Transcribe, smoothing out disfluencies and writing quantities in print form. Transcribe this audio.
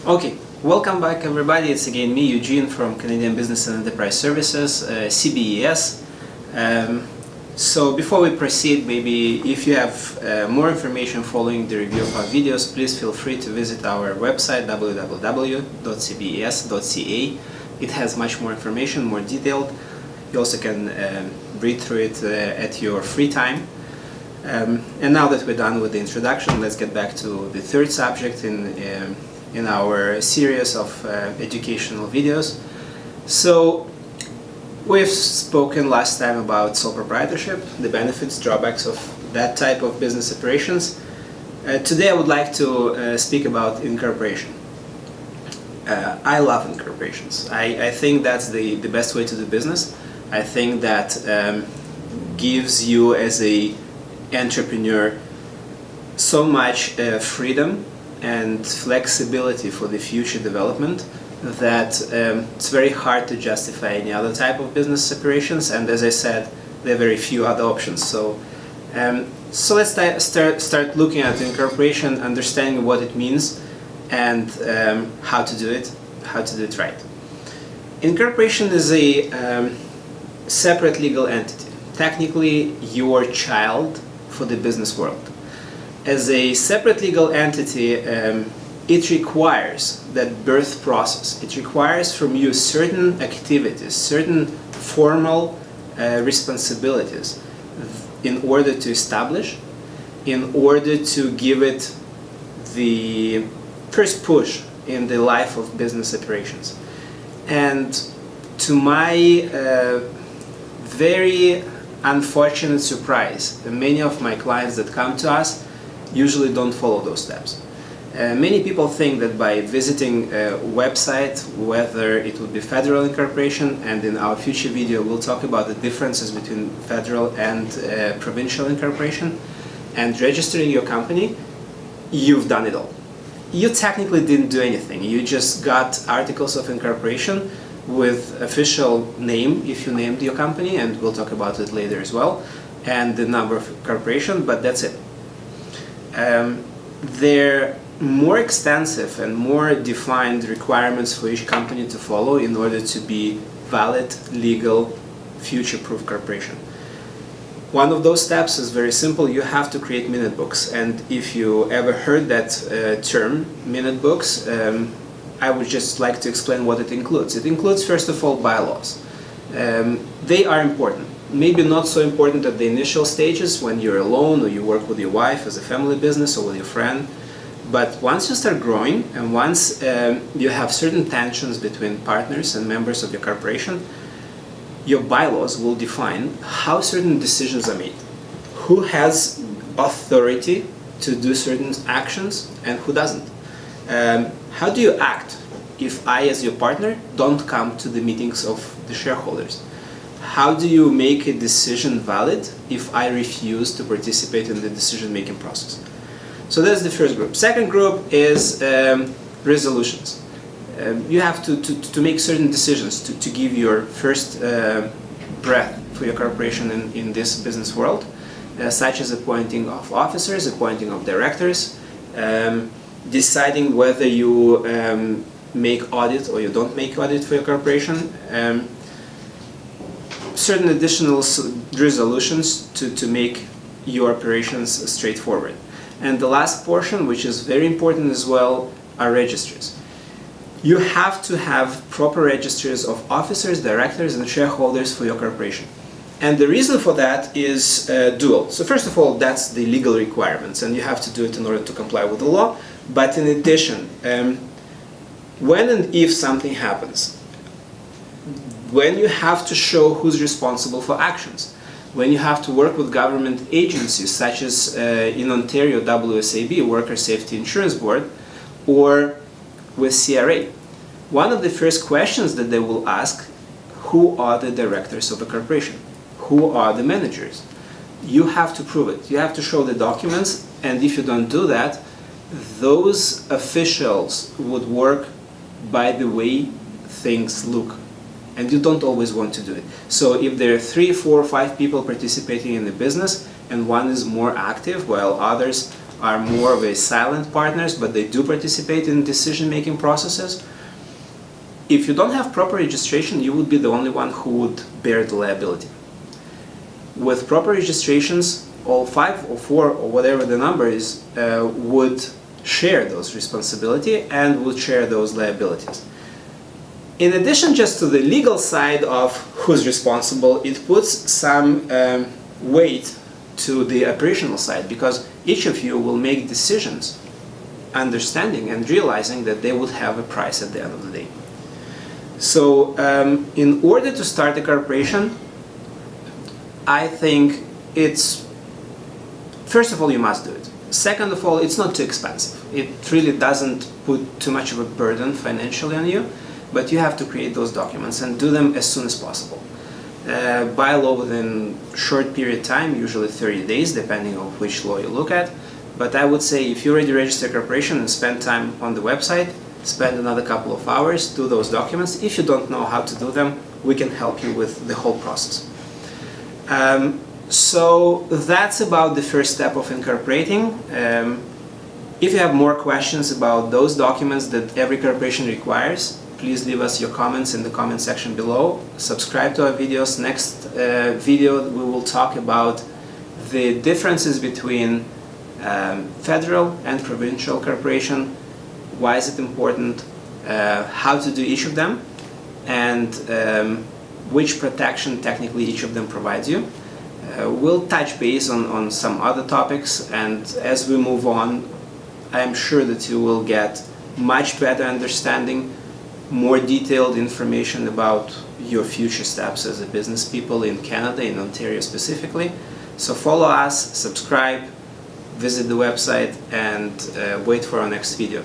Okay, welcome back everybody. It's again me, Eugene, from Canadian Business and Enterprise Services, CBES. So before we proceed, maybe if you have more information following the review of our videos, please feel free to visit our website www.cbes.ca. It has much more information, more detailed. You also can read through it at your free time. And now that we're done with the introduction, let's get back to the third subject in our series of educational videos. So we've spoken last time about sole proprietorship, the benefits, drawbacks of that type of business operations. Today I would like to speak about incorporation. I love incorporations. I think that's the best way to do business. I think that gives you as a entrepreneur so much freedom and flexibility for the future development that it's very hard to justify any other type of business operations, and as I said, there are very few other options. So let's start looking at incorporation, understanding what it means and how to do it right. Incorporation is a separate legal entity, technically your child for the business world. As a separate legal entity, it requires that birth process. It requires from you certain activities, certain formal responsibilities in order to establish, in order to give it the first push in the life of business operations. And to my very unfortunate surprise, many of my clients that come to us usually don't follow those steps. Many people think that by visiting a website, whether it would be federal incorporation, and in our future video we'll talk about the differences between federal and provincial incorporation, and registering your company, you've done it all. You technically didn't do anything. You just got articles of incorporation with official name if you named your company, and we'll talk about it later as well, and the number of incorporation, but that's it. There are more extensive and more defined requirements for each company to follow in order to be valid, legal, future-proof corporation. One of those steps is very simple. You have to create minute books, and if you ever heard that term, minute books, I would just like to explain what it includes. It includes, first of all, bylaws. They are important. Maybe not so important at the initial stages when you're alone or you work with your wife as a family business or with your friend. But once you start growing and once you have certain tensions between partners and members of your corporation, your bylaws will define how certain decisions are made, who has authority to do certain actions and who doesn't. How do you act if I, as your partner, don't come to the meetings of the shareholders? How do you make a decision valid if I refuse to participate in the decision-making process? So that's the first group. Second group is resolutions. You have to make certain decisions to give your first breath for your corporation in this business world, such as appointing of officers, appointing of directors, deciding whether you make audit or you don't make audit for your corporation, certain additional resolutions to make your operations straightforward. And the last portion, which is very important as well, are registries. You have to have proper registers of officers, directors, and shareholders for your corporation. And the reason for that is dual. So first of all, that's the legal requirements, and you have to do it in order to comply with the law. But in addition, when and if something happens, when you have to show who's responsible for actions, when you have to work with government agencies such as in Ontario, WSAB, Worker Safety Insurance Board, or with CRA, one of the first questions that they will ask, who are the directors of a corporation? Who are the managers? You have to prove it. You have to show the documents, and if you don't do that, those officials would work by the way things look, and you don't always want to do it. So if there are 3, 4, 5 people participating in the business and one is more active while others are more of a silent partners, but they do participate in decision-making processes. If you don't have proper registration, you would be the only one who would bear the liability. With proper registrations, all 5 or 4 or whatever the number is would share those responsibility and would share those liabilities. In addition just to the legal side of who's responsible, it puts some weight to the operational side, because each of you will make decisions understanding and realizing that they would have a price at the end of the day. So in order to start a corporation, I think it's, first of all, you must do it. Second of all, it's not too expensive. It really doesn't put too much of a burden financially on you, but you have to create those documents and do them as soon as possible. By law, within a short period of time, usually 30 days, depending on which law you look at. But I would say if you already register a corporation and spend time on the website, spend another couple of hours, do those documents. If you don't know how to do them, we can help you with the whole process. So that's about the first step of incorporating. If you have more questions about those documents that every corporation requires, please leave us your comments in the comment section below. Subscribe to our videos. Next video we will talk about the differences between federal and provincial corporation, why is it important, how to do each of them, and which protection technically each of them provides you. We'll touch base on some other topics, and as we move on, I'm sure that you will get much better understanding, more detailed information about your future steps as a business people in Canada, in Ontario specifically. So follow us, subscribe, visit the website, and wait for our next video.